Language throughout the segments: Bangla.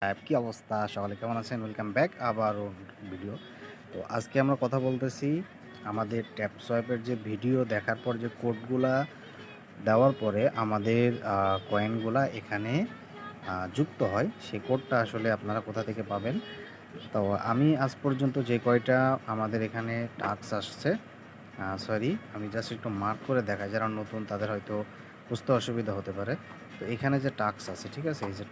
কি অবস্থা? সকালে কেমন আছেন? ওয়েলকাম ব্যাক আবারও ভিডিও। তো আজকে আমরা কথা বলতেছি আমাদের ট্যাপ সোয়াইপের যে ভিডিও দেখার পর যে কোডগুলা দেওয়ার পরে আমাদের কয়েনগুলা এখানে যুক্ত হয়, সেই কোডটা আসলে আপনারা কোথা থেকে পাবেন? তো আমি আজ পর্যন্ত যে কয়টা আমাদের এখানে টাস্ক আসছে, সরি আমি জাস্ট একটু মার্ক করে দেখাই, যারা নতুন তাদের হয়তো বুঝতে অসুবিধা হতে পারে। তো এখানে যে টাস্ক আছে, ঠিক আছে? এই যে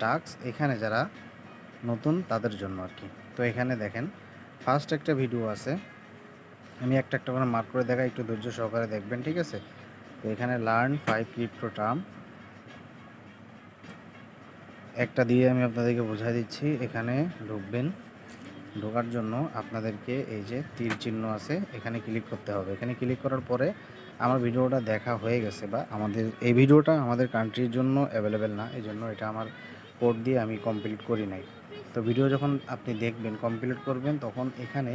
টাস্ক এখানে যারা নতুন তাদের জন্য আর কি। তো এখানে দেখেন ফার্স্ট একটা ভিডিও আছে, আমি একটা একটা করে মার্ক করে দেখাই, একটু ধৈর্য সহকারে দেখবেন, ঠিক আছে? তো এখানে লার্ন 5 ক্রিপ্টো টার্ম একটা দিয়ে আমি আপনাদেরকে বোঝাই দিচ্ছি। এখানে ঢুকবেন, ঢোকার জন্য আপনাদেরকে এই যে তীর চিহ্ন আছে এখানে ক্লিক করতে হবে। এখানে ক্লিক করার পরে আমার ভিডিওটা দেখা হয়ে গেছে, বা আমাদের এই ভিডিওটা আমাদের কান্ট্রির জন্য অ্যাভেলেবেল না, এই জন্য এটা আমার কোড দিয়ে আমি কমপ্লিট করি নাই। তো ভিডিও যখন আপনি দেখবেন, কমপ্লিট করবেন, তখন এখানে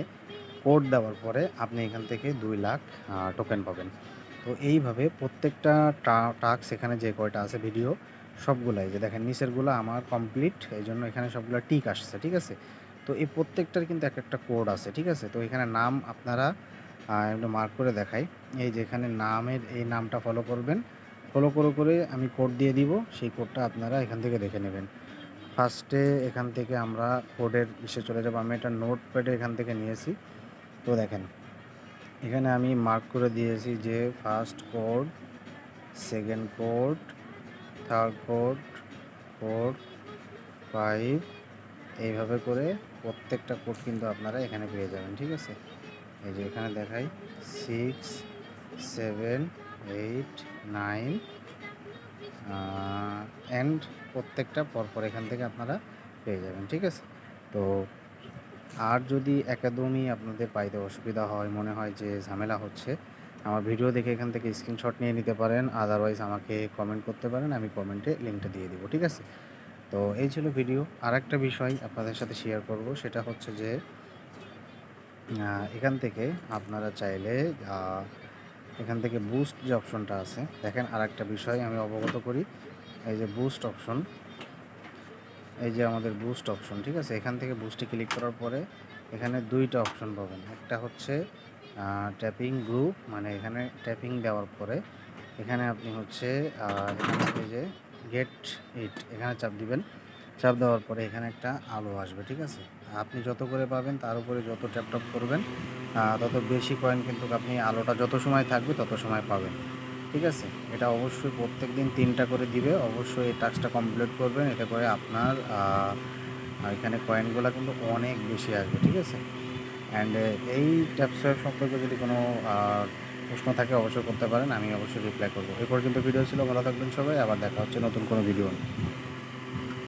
কোড দেওয়ার পরে আপনি এখান থেকে 2 লাখ টোকেন পাবেন। তো এইভাবে প্রত্যেকটা টাস্ক এখানে যে কয়টা আছে ভিডিও সবগুলাই, যে দেখেন নিচেরগুলো আমার কমপ্লিট, এই জন্য এখানে সবগুলো টিক আসছে, ঠিক আছে? তো এই প্রত্যেকটার কিন্তু এক একটা কোড আছে, ঠিক আছে? তো এখানে নাম আপনারা একটু মার্ক করে দেখাই। এই যে এখানে নামের এই নামটা ফলো করবেন, ফলো করে আমি কোড দিয়ে দিব, সেই কোডটা আপনারা এখান থেকে দেখে নেবেন। ফার্স্টে এখান থেকে আমরা কোডের ইসে চলে যাবো, আমি একটা নোট প্যাডে এখান থেকে নিয়েছি। তো দেখেন এখানে আমি মার্ক করে দিয়েছি যে first code, second code, third code, 4, 5, এইভাবে করে প্রত্যেকটা কোড কিন্তু আপনারা এখানে পেয়ে যাবেন, ঠিক আছে? এই যে এখানে দেখাই 6, 7, 8, 9 অ্যান্ড প্রত্যেকটা পরপর এখান থেকে আপনারা পেয়ে যাবেন, ঠিক আছে? তো আর যদি একদমই আপনাদের পাইতে অসুবিধা হয়, মনে হয় যে ঝামেলা হচ্ছে, আমার ভিডিও দেখে এখান থেকে স্ক্রিনশট নিয়ে নিতে পারেন, আদারওয়াইজ আমাকে কমেন্ট করতে পারেন, আমি কমেন্টে লিঙ্কটা দিয়ে দিব, ঠিক আছে? তো এই ছিল ভিডিও। আরেকটা বিষয় আপনাদের সাথে শেয়ার করব, সেটা হচ্ছে যে এখান থেকে আপনারা চাইলে এখান থেকে বুস্ট যে অপশনটা আছে, দেখেন আরেকটা বিষয় আমি অবগত করি। এই যে বুস্ট অপশন, এই যে আমাদের বুস্ট অপশন, ঠিক আছে? এখান থেকে বুস্টে ক্লিক করার পরে এখানে 2টা অপশন পাবেন। একটা হচ্ছে ট্যাপিং গ্রুপ, মানে এখানে ট্যাপিং দেওয়ার পরে এখানে আপনি হচ্ছে এখানে এই যে গেট ইট, এখানে চাপ দিবেন। চাপ দেওয়ার পরে এখানে একটা আলো আসবে, ঠিক আছে? আপনি যত করে পাবেন তার উপরে যত ট্যাপ ট্যাপ করবেন তত বেশি কয়েন কিন্তু আপনি, আলোটা যত সময় থাকবে তত সময় পাবেন, ঠিক আছে? এটা অবশ্যই প্রত্যেকদিন 3টা করে দিবে। অবশ্যই এই টাস্কটা কমপ্লিট করবেন, এতে করে আপনার এখানে কয়েনগুলো কিন্তু অনেক বেশি আসবে, ঠিক আছে? অ্যান্ড এই ট্যাপ সোয়াইপ সম্পর্কে যদি কোনো প্রশ্ন থাকে অবশ্যই করতে পারেন, আমি অবশ্যই রিপ্লাই করবো। এই পর্যন্ত ভিডিও ছিল, ভালো থাকবেন সবাই, আবার দেখা হচ্ছে নতুন কোনো ভিডিও নিয়ে।